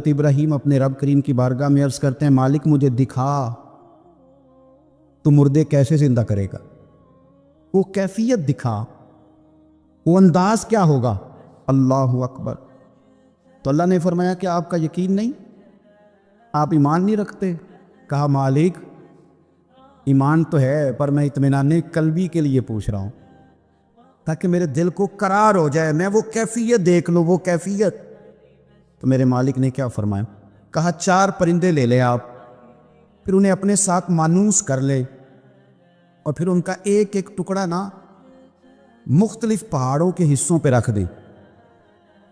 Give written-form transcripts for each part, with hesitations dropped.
حضرت ابراہیم اپنے رب کریم کی بارگاہ میں عرض کرتے ہیں مالک مجھے دکھا تو مردے کیسے زندہ کرے گا، وہ کیفیت دکھا، وہ انداز کیا ہوگا۔ اللہ اکبر۔ تو اللہ نے فرمایا کہ آپ کا یقین نہیں، آپ ایمان نہیں رکھتے؟ کہا مالک ایمان تو ہے پر میں اطمینان قلبی کے لیے پوچھ رہا ہوں تاکہ میرے دل کو قرار ہو جائے، میں وہ کیفیت دیکھ لوں، وہ کیفیت۔ تو میرے مالک نے کیا فرمایا؟ کہا 4 پرندے لے لے آپ، پھر انہیں اپنے ساتھ مانوس کر لے اور پھر ان کا ایک ایک ٹکڑا نا مختلف پہاڑوں کے حصوں پہ رکھ دیں،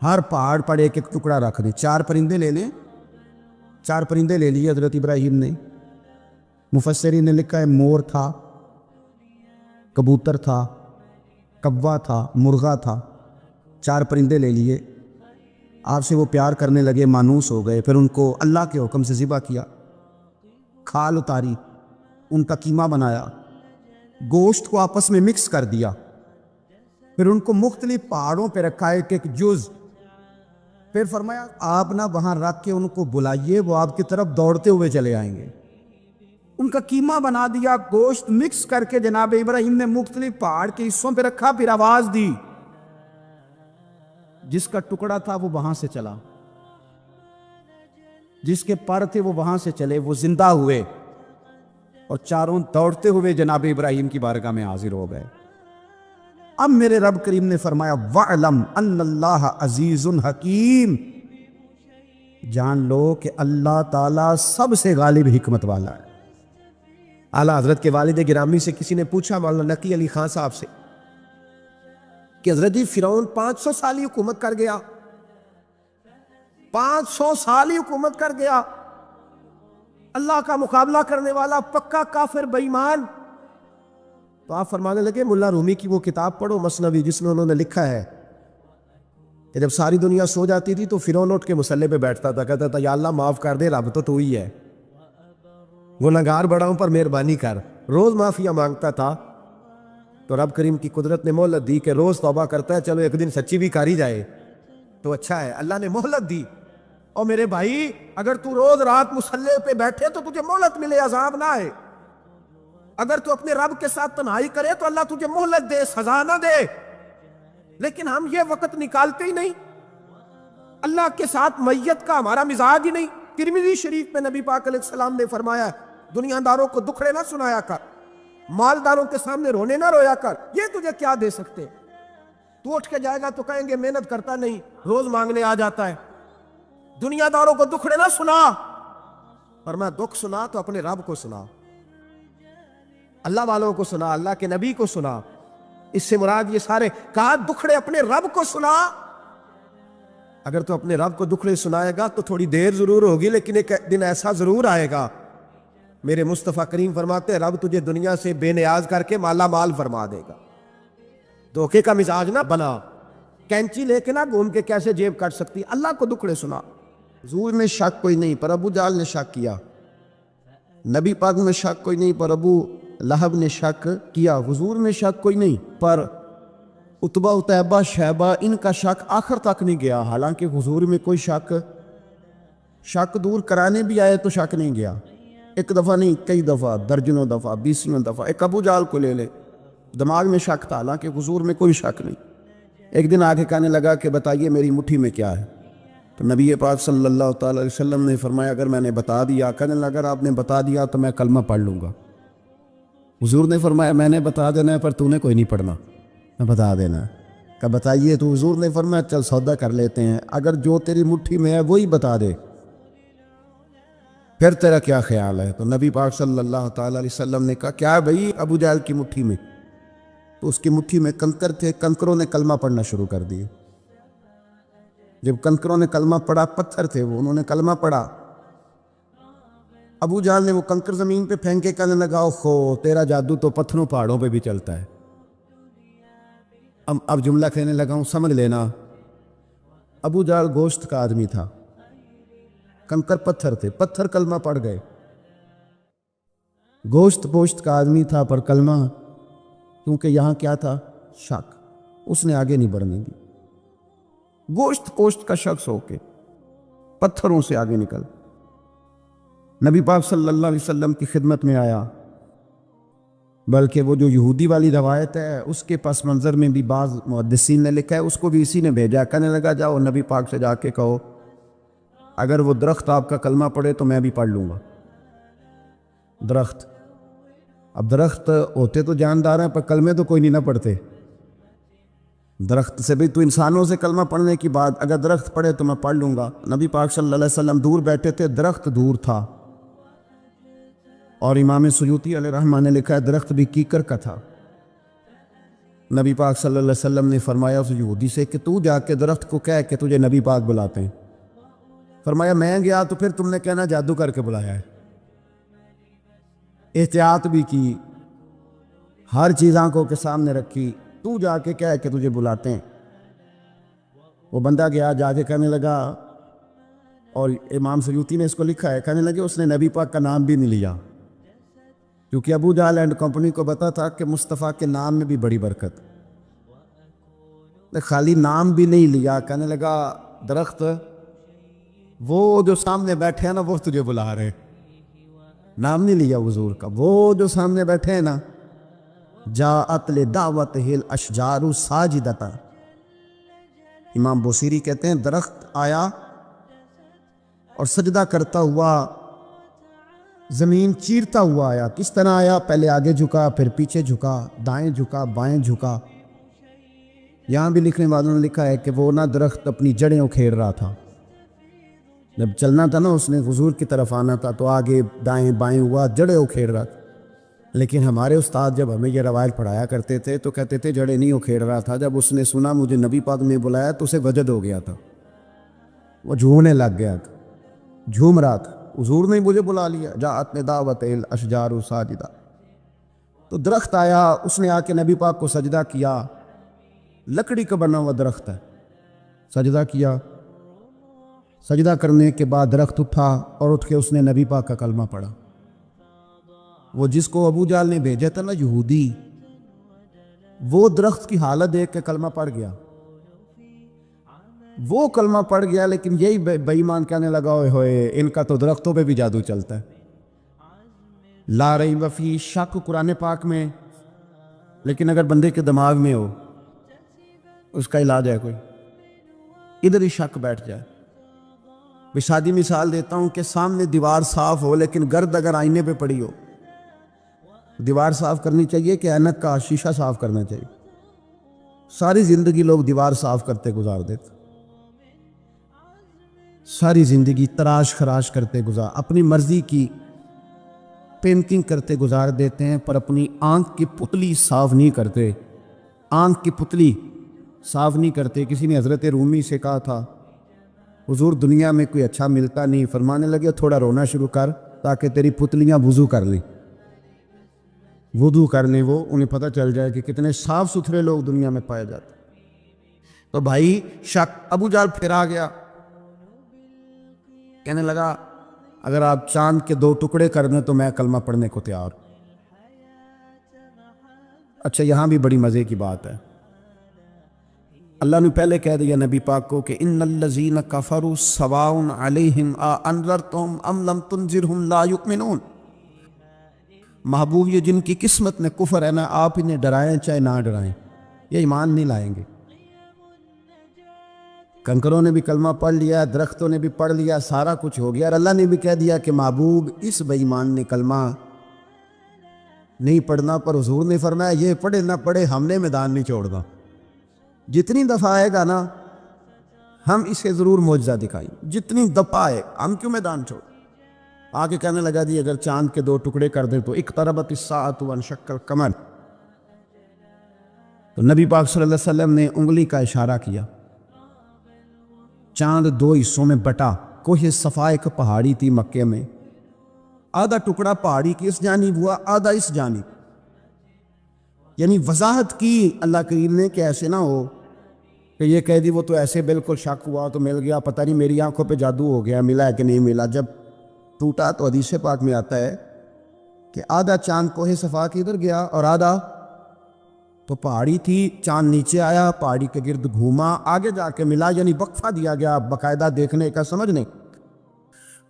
ہر پہاڑ پر ایک ایک ٹکڑا رکھ دیں۔ 4 پرندے لے لیں۔ 4 پرندے لے لیے حضرت ابراہیم نے۔ مفسرین نے لکھا ہے مور تھا، کبوتر تھا، کوا تھا، مرغا تھا، 4 پرندے لے لیے۔ آپ سے وہ پیار کرنے لگے، مانوس ہو گئے، پھر ان کو اللہ کے حکم سے ذبح کیا، کھال اتاری، ان کا قیمہ بنایا، گوشت کو آپس میں مکس کر دیا، پھر ان کو مختلف پہاڑوں پہ رکھا ایک ایک جز، پھر فرمایا آپ نہ وہاں رکھ کے ان کو بلائیے، وہ آپ کی طرف دوڑتے ہوئے چلے آئیں گے۔ ان کا قیمہ بنا دیا، گوشت مکس کر کے جناب ابراہیم نے مختلف پہاڑ کے حصوں پہ رکھا، پھر آواز دی، جس کا ٹکڑا تھا وہ وہاں سے چلا، جس کے پر تھے وہ وہاں سے چلے، وہ زندہ ہوئے اور چاروں دوڑتے ہوئے جناب ابراہیم کی بارگاہ میں حاضر ہو گئے۔ اب میرے رب کریم نے فرمایا وَعْلَمْ أَنَّ اللَّهَ عَزِيزٌ حَكِيمٌ، جان لو کہ اللہ تعالیٰ سب سے غالب حکمت والا ہے۔ اعلیٰ حضرت کے والد گرامی سے کسی نے پوچھا، مولانا نقی علی خان صاحب سے، کہ حضرت فرعون 500 سال ہی حکومت کر گیا، 500 سال ہی حکومت کر گیا، اللہ کا مقابلہ کرنے والا پکا کافر بے ایمان۔ تو آپ فرمانے لگے ملا رومی کی وہ کتاب پڑھو مثنوی، جس میں انہوں نے لکھا ہے کہ جب ساری دنیا سو جاتی تھی تو فرعون اٹھ کے مصلے پہ بیٹھتا تھا، کہتا تھا یا اللہ معاف کر دے، رب تو ہی ہے، گنہگار بڑا ہوں پر مہربانی کر، روز معافیاں مانگتا تھا۔ تو رب کریم کی قدرت نے مہلت دی کہ روز توبہ کرتا ہے، چلو ایک دن سچی بھی کاری جائے تو اچھا ہے، اللہ نے مہلت دی۔ اور میرے بھائی اگر تو روز رات مصلے پہ بیٹھے تو تجھے مہلت ملے، عذاب نہ آئے۔ اگر تو اپنے رب کے ساتھ تنہائی کرے تو اللہ تجھے مہلت دے، سزا نہ دے، لیکن ہم یہ وقت نکالتے ہی نہیں، اللہ کے ساتھ میت کا ہمارا مزاج ہی نہیں۔ ترمذی شریف میں نبی پاک علیہ السلام نے فرمایا دنیا داروں کو دکھڑے نہ سنایا کر، مالداروں کے سامنے رونے نہ رویا کر، یہ تجھے کیا دے سکتے؟ تو اٹھ کے جائے گا تو کہیں گے محنت کرتا نہیں، روز مانگنے آ جاتا ہے۔ دنیا داروں کو دکھڑے نہ سنا، فرمایا دکھ سنا تو اپنے رب کو سنا، اللہ والوں کو سنا، اللہ کے نبی کو سنا، اس سے مراد یہ سارے، کہا دکھڑے اپنے رب کو سنا۔ اگر تو اپنے رب کو دکھڑے سنائے گا تو تھوڑی دیر ضرور ہوگی، لیکن ایک دن ایسا ضرور آئے گا، میرے مصطفیٰ کریم فرماتے ہیں رب تجھے دنیا سے بے نیاز کر کے مالا مال فرما دے گا۔ دھوکے کا مزاج نہ بنا، کینچی لے کے نہ گھوم کے کیسے جیب کٹ سکتی، اللہ کو دکھڑے سنا۔ حضور میں شک کوئی نہیں پر ابو جہل نے شک کیا، نبی پاک میں شک کوئی نہیں پر ابو لہب نے شک کیا، حضور میں شک کوئی نہیں پر عتبہ عتیبہ شیبہ ان کا شک آخر تک نہیں گیا، حالانکہ حضور میں کوئی شک دور کرانے بھی آئے تو شک نہیں گیا، ایک دفعہ نہیں کئی دفعہ، درجنوں دفعہ، 20 دفعہ۔ ایک ابو جہل کو لے لے، دماغ میں شک تھا حالانکہ حضور میں کوئی شک نہیں۔ ایک دن آگے کہنے لگا کہ بتائیے میری مٹھی میں کیا ہے، تو نبی پاک صلی اللہ تعالی علیہ وسلم نے فرمایا اگر میں نے بتا دیا، کہنے لگا اگر آپ نے بتا دیا تو میں کلمہ پڑھ لوں گا۔ حضور نے فرمایا میں نے بتا دینا ہے پر تو نے کوئی نہیں پڑھنا، میں بتا دینا ہے۔ کہ بتائیے، تو حضور نے فرمایا چل سودا کر لیتے ہیں، اگر جو تیری مٹھی میں ہے وہی بتا دے پھر تیرا کیا خیال ہے؟ تو نبی پاک صلی اللہ تعالی علیہ وسلم نے کہا کیا بھائی ابو جہل کی مٹھی میں؟ تو اس کی مٹھی میں کنکر تھے، کنکروں نے کلمہ پڑھنا شروع کر دیے۔ جب کنکروں نے کلمہ پڑھا، پتھر تھے وہ، انہوں نے کلمہ پڑھا، ابو جہل نے وہ کنکر زمین پہ پھینکے، کہنے لگا اوہو تیرا جادو تو پتھروں پہاڑوں پہ بھی چلتا ہے۔ اب جملہ کہنے لگا ہوں سمجھ لینا، ابو جہل گوشت کا آدمی تھا، کنکر پتھر تھے، پتھر کلمہ پڑھ گئے، گوشت پوشت کا آدمی تھا پر کلمہ، کیونکہ یہاں کیا تھا؟ شک، اس نے آگے نہیں بڑھنے دی، گوشت پوشت کا شخص ہو کے پتھروں سے آگے نکل نبی پاک صلی اللہ علیہ وسلم کی خدمت میں آیا. بلکہ وہ جو یہودی والی روایت ہے اس کے پس منظر میں بھی بعض محدثین نے لکھا ہے اس کو بھی اسی نے بھیجا. کہنے لگا جاؤ نبی پاک سے جا کے کہو اگر وہ درخت آپ کا کلمہ پڑھے تو میں بھی پڑھ لوں گا. درخت، اب درخت ہوتے تو جاندار ہیں پر کلمے تو کوئی نہیں نہ پڑھتے. درخت سے بھی تو انسانوں سے کلمہ پڑھنے کی بات، اگر درخت پڑھے تو میں پڑھ لوں گا. نبی پاک صلی اللہ علیہ وسلم دور بیٹھے تھے، درخت دور تھا. اور امام سیوطی علیہ رحمہ نے لکھا ہے درخت بھی کیکر کا تھا. نبی پاک صلی اللہ علیہ وسلم نے فرمایا اس یہودی سے کہ تو جا کے درخت کو کہہ کہ تجھے نبی پاک بلاتے ہیں. فرمایا میں گیا تو پھر تم نے کہنا جادو کر کے بلایا ہے. احتیاط بھی کی، ہر چیز آنکھوں کے سامنے رکھی، تو جا کے کہہ کہ تجھے بلاتے ہیں. وہ بندہ گیا، جا کے کہنے لگا، اور امام سیوطی نے اس کو لکھا ہے، کہنے لگے اس نے نبی پاک کا نام بھی نہیں لیا، کیونکہ ابو جہل اینڈ کمپنی کو پتا تھا کہ مصطفیٰ کے نام میں بھی بڑی برکت. خالی نام بھی نہیں لیا، کہنے لگا درخت وہ جو سامنے بیٹھے ہیں نا وہ تجھے بلا رہے. نام نہیں لیا حضور کا، وہ جو سامنے بیٹھے ہیں نا. جاءت لدعوتہ الاشجار ساجدۃ. امام بوصیری کہتے ہیں درخت آیا اور سجدہ کرتا ہوا، زمین چیرتا ہوا آیا. کس طرح آیا؟ پہلے آگے جھکا، پھر پیچھے جھکا، دائیں جھکا، بائیں جھکا. یہاں بھی لکھنے والوں نے لکھا ہے کہ وہ نہ درخت اپنی جڑیں اکھیڑ رہا تھا. جب چلنا تھا نا اس نے حضور کی طرف آنا تھا تو آگے دائیں بائیں ہوا، جڑیں اکھیڑ رہا تھا. لیکن ہمارے استاد جب ہمیں یہ روایت پڑھایا کرتے تھے تو کہتے تھے جڑیں نہیں اکھیڑ رہا تھا. جب اس نے سنا مجھے نبی پاک نے بلایا تو اسے وجد ہو گیا تھا، وہ جھومنے لگ گیا تھا، جھوم رہا تھا. حضور نے مجھے بلا لیا، جاءت لدعوتہ الاشجار ساجدۃ. تو درخت آیا، اس نے آ کے نبی پاک کو سجدہ کیا. لکڑی کا بنا ہوا درخت ہے، سجدہ کیا. سجدہ کرنے کے بعد درخت اٹھا اور اٹھ کے اس نے نبی پاک کا کلمہ پڑھا. وہ جس کو ابو جہل نے بھیجا تھا نا یہودی، وہ درخت کی حالت دیکھ کے کلمہ پڑھ گیا. وہ کلمہ پڑھ گیا، لیکن یہی بے ایمان کہنے لگا ہوئے ہوئے ان کا تو درختوں پہ بھی جادو چلتا ہے. لا ریب فیہ، شک قرآن پاک میں، لیکن اگر بندے کے دماغ میں ہو اس کا علاج ہے کوئی، ادھر ہی شک بیٹھ جائے. سادی مثال دیتا ہوں کہ سامنے دیوار صاف ہو لیکن گرد اگر آئینے پہ پڑی ہو، دیوار صاف کرنی چاہیے کہ اینک کا شیشہ صاف کرنا چاہیے؟ ساری زندگی لوگ دیوار صاف کرتے گزار دیتے، ساری زندگی تراش خراش کرتے گزار، اپنی مرضی کی پینٹنگ کرتے گزار دیتے ہیں، پر اپنی آنکھ کی پتلی صاف نہیں کرتے. آنکھ کی پتلی صاف نہیں کرتے. کسی نے حضرت رومی سے کہا تھا حضور دنیا میں کوئی اچھا ملتا نہیں. فرمانے لگے تھوڑا رونا شروع کر تاکہ تیری پتلیاں وضو کر لیں، وضو کر لیں. وہ انہیں پتہ چل جائے کہ کتنے صاف ستھرے لوگ دنیا میں پائے جاتے. تو بھائی شک، ابو جہل پھر آ گیا، کہنے لگا اگر آپ چاند کے 2 ٹکڑے کر دیں تو میں کلمہ پڑھنے کو تیار. اچھا یہاں بھی بڑی مزے کی بات ہے. اللہ نے پہلے کہہ دیا نبی پاک کو کہ ان الذین کفروا سواء علیہم انذرتہم ام لم تنذرہم لا یؤمنون. محبوب یہ جن کی قسمت میں کفر ہے نا، آپ انہیں ڈرائیں چاہے نہ ڈرائیں، یہ ایمان نہیں لائیں گے. کنکروں نے بھی کلمہ پڑھ لیا، درختوں نے بھی پڑھ لیا، سارا کچھ ہو گیا، اور اللہ نے بھی کہہ دیا کہ محبوب اس بے ایمان نے کلمہ نہیں پڑھنا. پر حضور نے فرمایا یہ پڑھے نہ پڑھے ہم نے میدان نہیں چھوڑنا. جتنی دفعہ آئے گا نا ہم اسے ضرور معجزہ دکھائیں، جتنی دفعہ آئے ہم کیوں میدان چھوڑ. آگے کہنے لگا جی اگر چاند کے 2 ٹکڑے کر دیں تو اقتربت الساعۃ وانشق القمر. تو نبی پاک صلی اللہ علیہ وسلم نے انگلی کا اشارہ کیا، چاند 2 حصوں میں بٹا. کوہ صفا ایک پہاڑی تھی مکے میں، آدھا ٹکڑا پہاڑی کی اس جانب ہوا، آدھا اس جانب. یعنی وضاحت کی اللہ کریم نے کہ ایسے نہ ہو کہ یہ کہہ دی وہ تو ایسے بالکل شک ہوا تو مل گیا، پتہ نہیں میری آنکھوں پہ جادو ہو گیا، ملا ہے کہ نہیں ملا. جب ٹوٹا تو حدیث پاک میں آتا ہے کہ آدھا چاند کوہ صفا کی ادھر گیا اور آدھا تو پہاڑی تھی، چاند نیچے آیا، پہاڑی کے گرد گھوما، آگے جا کے ملا. یعنی وقفہ دیا گیا باقاعدہ دیکھنے کا، سمجھنے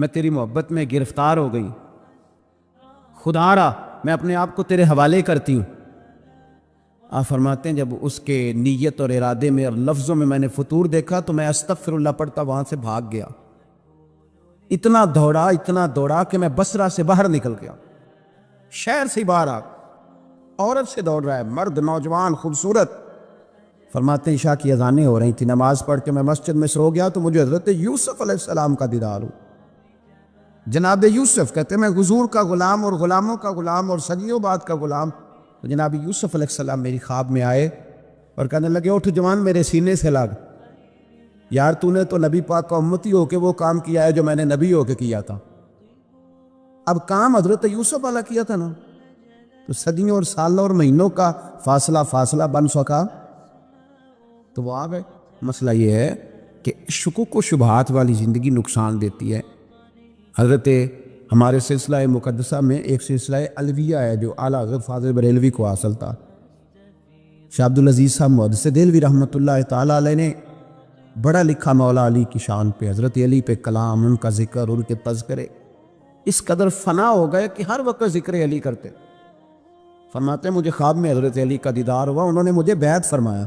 میں تیری محبت میں گرفتار ہو گئی، خدا را میں اپنے آپ کو تیرے حوالے کرتی ہوں۔ آپ فرماتے ہیں جب اس کے نیت اور ارادے میں اور لفظوں میں نے فطور دیکھا تو میں استغفر اللہ پڑھتا وہاں سے بھاگ گیا۔ اتنا دوڑا کہ میں بصرہ سے باہر نکل گیا، شہر سے باہر آ، عورت سے دوڑ رہا ہے، مرد، نوجوان، خوبصورت۔ فرماتے ہیں عشاء کی اذانیں ہو رہی تھی، نماز پڑھ کے میں مسجد میں سو گیا تو مجھے حضرت یوسف علیہ السلام کا دیدار ہو۔ جناب یوسف کہتے ہیں میں حضور کا غلام اور غلاموں کا غلام اور صدیوں بعد کا غلام، تو جناب یوسف علیہ السلام میری خواب میں آئے اور کہنے لگے اٹھ جوان میرے سینے سے لگ، یار تو نے تو نبی پاک کا امتی ہو کے وہ کام کیا ہے جو میں نے نبی ہو کے کیا تھا۔ اب کام حضرت یوسف والا کیا تھا نا، تو صدیوں اور سالوں اور مہینوں کا فاصلہ بن سکا تو وہ آ گئے۔ مسئلہ یہ ہے کہ شکوک و شبہات والی زندگی نقصان دیتی ہے۔ حضرت ہمارے سلسلہ مقدسہ میں ایک سلسلہ الویہ ہے جو اعلیٰ حضرت فاضل بریلوی کو حاصل تھا۔ شاہ عبدالعزیز صاحب محدث دہلوی رحمۃ اللہ تعالیٰ علیہ نے بڑا لکھا مولا علی کی شان پہ، حضرت علی پہ کلام، ان کا ذکر، ان کے تذکرے اس قدر فنا ہو گئے کہ ہر وقت ذکر علی کرتے۔ فرماتے ہیں مجھے خواب میں حضرت علی کا دیدار ہوا، انہوں نے مجھے بیعت فرمایا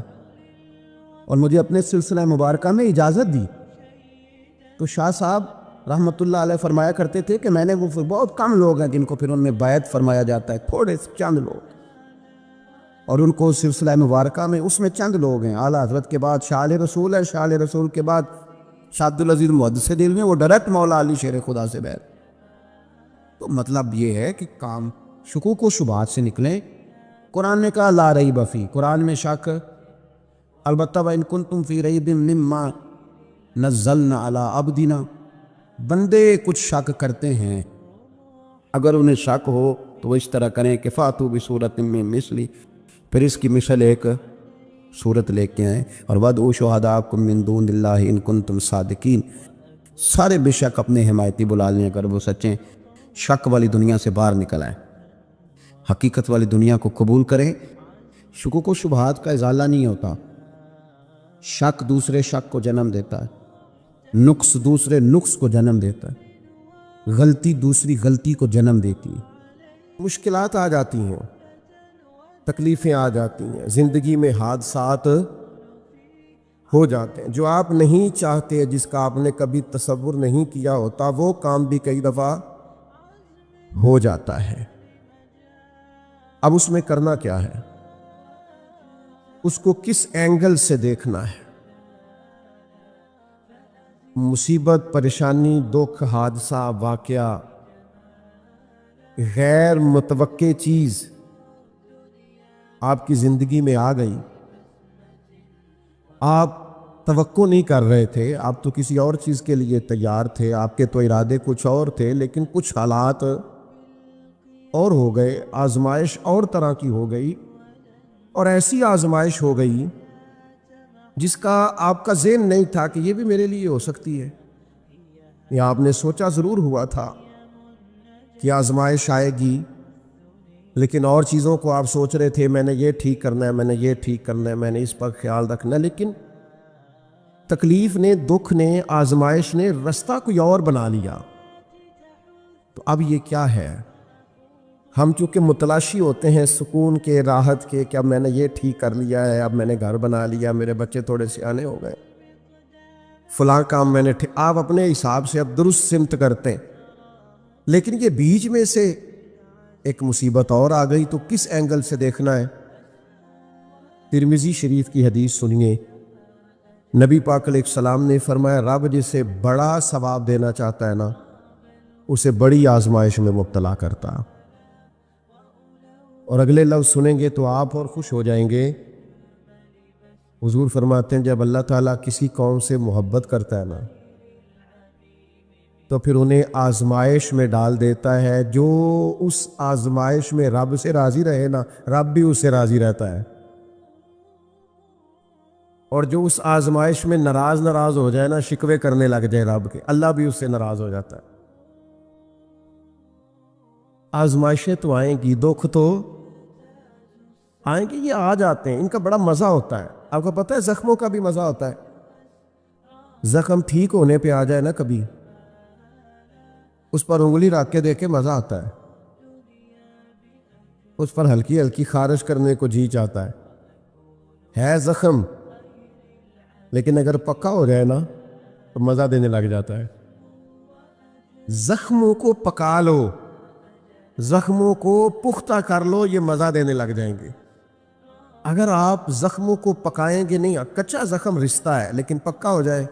اور مجھے اپنے سلسلہ مبارکہ میں اجازت دی۔ تو شاہ صاحب رحمۃ اللہ علیہ فرمایا کرتے تھے کہ میں نے وہ بہت کم لوگ ہیں جن کو پھر ان میں بیعت فرمایا جاتا ہے، تھوڑے چند لوگ، اور ان کو سلسلہ مبارکہ میں اس میں چند لوگ ہیں۔ اعلیٰ حضرت کے بعد شاہ رسول ہے، شاہ رسول کے بعد شاہ عبدالعزیز محدث دہلوی، وہ ڈائریکٹ مولا علی شیر خدا سے بیعت۔ تو مطلب یہ ہے کہ کام شکوک و شبہات سے نکلیں۔ قرآن نے کہا لا ریب فی، قرآن میں شک البتہ وَإِن كُنتُمْ فِي رَيْبٍ مِّمَّا نَزَّلْنَا عَلَىٰ عَبْدِنَا، بندے کچھ شک کرتے ہیں، اگر انہیں شک ہو تو وہ اس طرح کریں کہ فَأْتُوا بِسُورَةٍ مِّن مِّثْلِهِ، پھر اس کی مثل ایک صورت لے کے آئیں، اور وَادْعُوا شُهَدَاءَكُم مِّن دُونِ اللَّهِ إِن كُنتُمْ صَادِقِينَ، سارے بے شک اپنے حمایتی بلا لیں اگر وہ سچیں۔ شک والی دنیا سے باہر نکل آئیں، حقیقت والی دنیا کو قبول کریں۔ شکوک و شبہات کا ازالہ نہیں ہوتا، شک دوسرے شک کو جنم دیتا ہے، نقص دوسرے نقص کو جنم دیتا ہے، غلطی دوسری غلطی کو جنم دیتی ہے۔ مشکلات آ جاتی ہیں، تکلیفیں آ جاتی ہیں، زندگی میں حادثات ہو جاتے ہیں جو آپ نہیں چاہتے، جس کا آپ نے کبھی تصور نہیں کیا ہوتا، وہ کام بھی کئی دفعہ ہو جاتا ہے۔ اب اس میں کرنا کیا ہے؟ اس کو کس اینگل سے دیکھنا ہے؟ مصیبت، پریشانی، دکھ، حادثہ، واقعہ، غیر متوقع چیز آپ کی زندگی میں آ گئی، آپ توقع نہیں کر رہے تھے، آپ تو کسی اور چیز کے لیے تیار تھے، آپ کے تو ارادے کچھ اور تھے، لیکن کچھ حالات اور ہو گئے، آزمائش اور طرح کی ہو گئی، اور ایسی آزمائش ہو گئی جس کا آپ کا ذہن نہیں تھا کہ یہ بھی میرے لیے ہو سکتی ہے، یا آپ نے سوچا ضرور ہوا تھا کہ آزمائش آئے گی، لیکن اور چیزوں کو آپ سوچ رہے تھے، میں نے یہ ٹھیک کرنا ہے، میں نے یہ ٹھیک کرنا ہے، میں نے اس پر خیال رکھنا ہے، لیکن تکلیف نے، دکھ نے، آزمائش نے رستہ کوئی اور بنا لیا۔ تو اب یہ کیا ہے؟ ہم چونکہ متلاشی ہوتے ہیں سکون کے، راحت کے، کہ اب میں نے یہ ٹھیک کر لیا ہے، اب میں نے گھر بنا لیا، میرے بچے تھوڑے سیانے ہو گئے، فلاں کام میں نے آپ اپنے حساب سے اب درست سمت کرتے ہیں، لیکن یہ بیچ میں سے ایک مصیبت اور آ گئی، تو کس اینگل سے دیکھنا ہے؟ ترمذی شریف کی حدیث سنیے، نبی پاک علیہ السلام نے فرمایا رب جسے بڑا ثواب دینا چاہتا ہے نا، اسے بڑی آزمائش میں مبتلا کرتا۔ اور اگلے لفظ سنیں گے تو آپ اور خوش ہو جائیں گے۔ حضور فرماتے ہیں جب اللہ تعالیٰ کسی قوم سے محبت کرتا ہے نا، تو پھر انہیں آزمائش میں ڈال دیتا ہے، جو اس آزمائش میں رب سے راضی رہے نا، رب بھی اس سے راضی رہتا ہے، اور جو اس آزمائش میں ناراض ہو جائے نا، شکوے کرنے لگ جائے رب کے، اللہ بھی اس سے ناراض ہو جاتا ہے۔ آزمائشیں تو آئیں گی، دکھ تو آئیں گے، یہ آ جاتے ہیں، ان کا بڑا مزہ ہوتا ہے۔ آپ کو پتہ ہے زخموں کا بھی مزہ ہوتا ہے، زخم ٹھیک ہونے پہ آ جائے نا کبھی، اس پر انگلی رکھ کے دیکھے مزہ آتا ہے، اس پر ہلکی ہلکی خارش کرنے کو جی چاہتا ہے زخم، لیکن اگر پکا ہو جائے نا تو مزہ دینے لگ جاتا ہے۔ زخموں کو پکا لو، زخموں کو پختہ کر لو، یہ مزہ دینے لگ جائیں گے۔ اگر آپ زخموں کو پکائیں گے نہیں، کچا زخم رشتہ ہے، لیکن پکا ہو جائے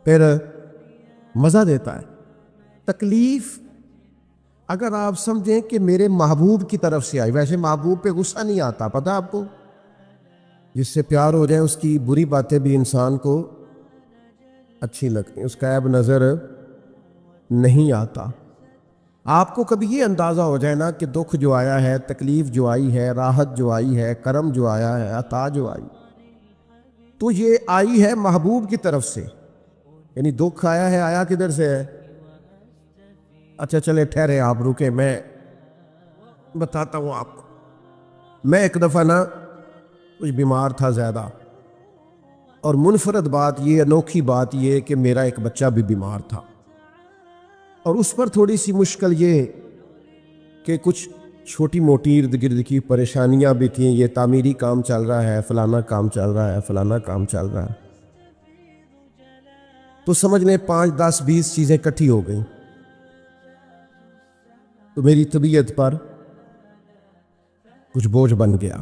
پھر مزہ دیتا ہے۔ تکلیف اگر آپ سمجھیں کہ میرے محبوب کی طرف سے آئی، ویسے محبوب پہ غصہ نہیں آتا، پتہ آپ کو؟ جس سے پیار ہو جائے اس کی بری باتیں بھی انسان کو اچھی لگتی ہیں، اس کا عیب نظر نہیں آتا۔ آپ کو کبھی یہ اندازہ ہو جائے نا کہ دکھ جو آیا ہے، تکلیف جو آئی ہے، راحت جو آئی ہے، کرم جو آیا ہے، عطا جو آئی، تو یہ آئی ہے محبوب کی طرف سے۔ یعنی دکھ آیا ہے، آیا کدھر سے ہے؟ اچھا چلے ٹھہرے، آپ رکے، میں بتاتا ہوں آپ کو۔ میں ایک دفعہ نا کچھ بیمار تھا زیادہ، اور منفرد بات یہ، انوکھی بات یہ کہ میرا ایک بچہ بھی بیمار تھا، اور اس پر تھوڑی سی مشکل یہ کہ کچھ چھوٹی موٹی ارد گرد کی پریشانیاں بھی تھیں، یہ تعمیری کام چل رہا ہے، فلانا کام چل رہا ہے، فلانا کام چل رہا ہے، تو سمجھ لیں 5 10 20 چیزیں اکٹھی ہو گئیں، تو میری طبیعت پر کچھ بوجھ بن گیا،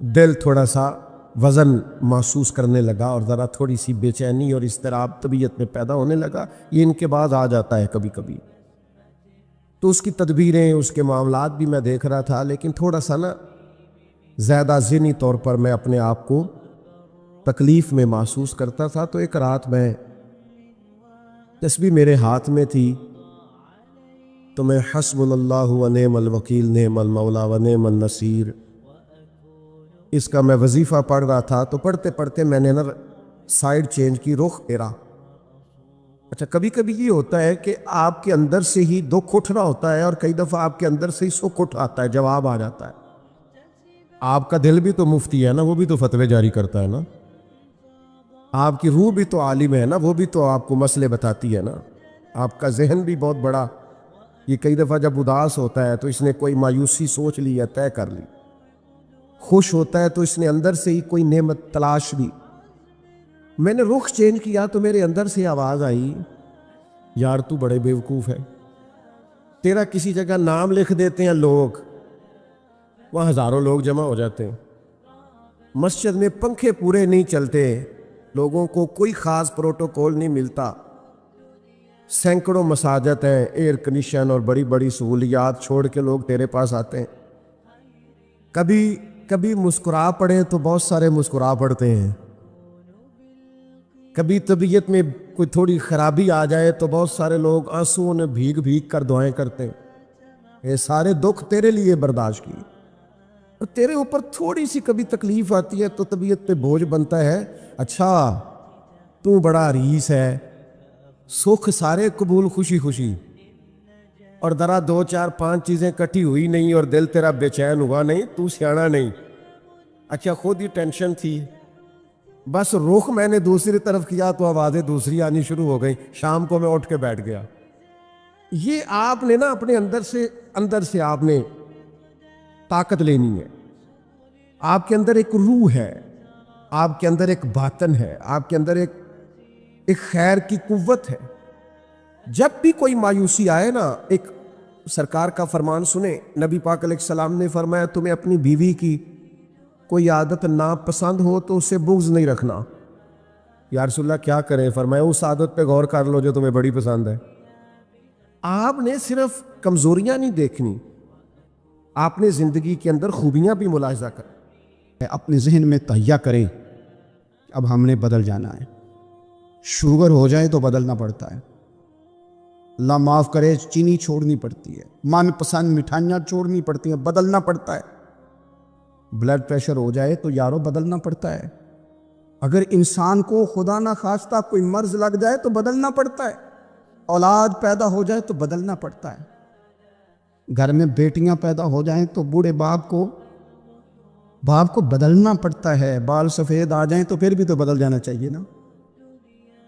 دل تھوڑا سا وزن محسوس کرنے لگا، اور ذرا تھوڑی سی بے چینی اور اضطراب طبیعت میں پیدا ہونے لگا۔ یہ ان کے بعد آ جاتا ہے کبھی کبھی، تو اس کی تدبیریں، اس کے معاملات بھی میں دیکھ رہا تھا، لیکن تھوڑا سا نا زیادہ ذہنی طور پر میں اپنے آپ کو تکلیف میں محسوس کرتا تھا۔ تو ایک رات میں تسبیح میرے ہاتھ میں تھی، تو میں حسبنا اللہ و نعم الوکیل نعم المولا و نعم النصیر، اس کا میں وظیفہ پڑھ رہا تھا۔ تو پڑھتے پڑھتے میں نے نا سائیڈ چینج کی، رخ پھیرا۔ اچھا کبھی کبھی یہ ہوتا ہے کہ آپ کے اندر سے ہی دکھ اٹھ رہا ہوتا ہے، اور کئی دفعہ آپ کے اندر سے ہی سکھ اٹھ آتا ہے، جواب آ جاتا ہے۔ آپ کا دل بھی تو مفتی ہے نا، وہ بھی تو فتوے جاری کرتا ہے نا، آپ کی روح بھی تو عالم ہے نا، وہ بھی تو آپ کو مسئلے بتاتی ہے نا، آپ کا ذہن بھی بہت بڑا۔ یہ کئی دفعہ جب اداس ہوتا ہے تو اس نے کوئی مایوسی سوچ لی ہے، طے کر لی، خوش ہوتا ہے تو اس نے اندر سے ہی کوئی نعمت تلاش لی۔ میں نے رخ چینج کیا تو میرے اندر سے آواز آئی، یار تو بڑے بیوقوف ہے، تیرا کسی جگہ نام لکھ دیتے ہیں لوگ، وہاں ہزاروں لوگ جمع ہو جاتے ہیں، مسجد میں پنکھے پورے نہیں چلتے، لوگوں کو کوئی خاص پروٹوکول نہیں ملتا، سینکڑوں مساجد ہیں، ایئر کنڈیشن اور بڑی بڑی سہولیات چھوڑ کے لوگ تیرے پاس آتے ہیں، کبھی مسکرا پڑے تو بہت سارے مسکرا پڑتے ہیں، کبھی طبیعت میں کوئی تھوڑی خرابی آ جائے تو بہت سارے لوگ آنسوؤں نے بھیگ بھیگ کر دعائیں کرتے ہیں۔ یہ سارے دکھ تیرے لیے برداشت کی، اور تیرے اوپر تھوڑی سی کبھی تکلیف آتی ہے تو طبیعت پہ بوجھ بنتا ہے، اچھا تو بڑا ریس ہے، سکھ سارے قبول خوشی خوشی، اور ذرا 2 4 5 چیزیں کٹھی ہوئی نہیں اور دل تیرا بے چین ہوا نہیں، تو سیانا نہیں، اچھا خود ہی ٹینشن تھی، بس رخ میں نے دوسری طرف کیا تو آوازیں دوسری آنی شروع ہو گئی، شام کو میں اٹھ کے بیٹھ گیا۔ یہ آپ نے نا اپنے اندر سے آپ نے طاقت لینی ہے، آپ کے اندر ایک روح ہے، آپ کے اندر ایک باطن ہے، آپ کے اندر ایک خیر کی قوت ہے۔ جب بھی کوئی مایوسی آئے نا، ایک سرکار کا فرمان سنیں، نبی پاک علیہ السلام نے فرمایا تمہیں اپنی بیوی کی کوئی عادت ناپسند ہو تو اسے بغض نہیں رکھنا۔ یا رسول اللہ کیا کریں؟ فرمایا اس عادت پہ غور کر لو جو تمہیں بڑی پسند ہے۔ آپ نے صرف کمزوریاں نہیں دیکھنی، آپ نے زندگی کے اندر خوبیاں بھی ملاحظہ کریں۔ اپنے ذہن میں تہیہ کریں اب ہم نے بدل جانا ہے، شوگر ہو جائے تو بدلنا پڑتا ہے، اللہ معاف کرے چینی چھوڑنی پڑتی ہے، من پسند مٹھائیاں چھوڑنی پڑتی ہیں، بدلنا پڑتا ہے، بلڈ پریشر ہو جائے تو یارو بدلنا پڑتا ہے، اگر انسان کو خدا نہ خواستہ کوئی مرض لگ جائے تو بدلنا پڑتا ہے، اولاد پیدا ہو جائے تو بدلنا پڑتا ہے، گھر میں بیٹیاں پیدا ہو جائیں تو بوڑھے باپ کو بدلنا پڑتا ہے، بال سفید آ جائیں تو پھر بھی تو بدل جانا چاہیے نا۔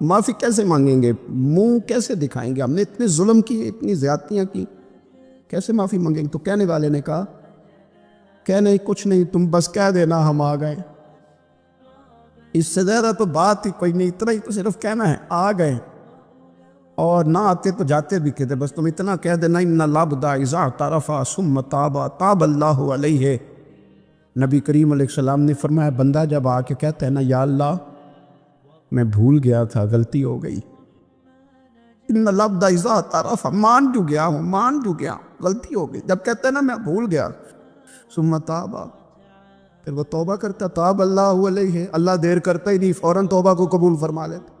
معافی کیسے مانگیں گے؟ منہ کیسے دکھائیں گے؟ ہم نے اتنے ظلم کیے، اتنی زیادتیاں کی، کیسے معافی مانگیں گے؟ تو کہنے والے نے کہا کہ نہیں کچھ نہیں، تم بس کہہ دینا ہم آ گئے، اس سے زیادہ تو بات ہی کوئی نہیں، اتنا ہی تو صرف کہنا ہے آ گئے، اور نہ آتے تو جاتے بھی کہتے، بس تم اتنا کہہ دینا ان العبد اذا اعترف ثم تاب تاب اللہ علیہ۔ نبی کریم علیہ السلام نے فرمایا بندہ جب آ کے کہتا ہے نا یا اللہ میں بھول گیا تھا، غلطی ہو گئی، ان العبد اذا اعترف، مان جو گیا ہوں، مان جو گیا، غلطی ہو گئی، جب کہتا ہے نا میں بھول گیا، ثم تاب، پھر وہ توبہ کرتا، تاب اللہ علیہ، اللہ دیر کرتا ہی نہیں، فوراً توبہ کو قبول فرما لیتا۔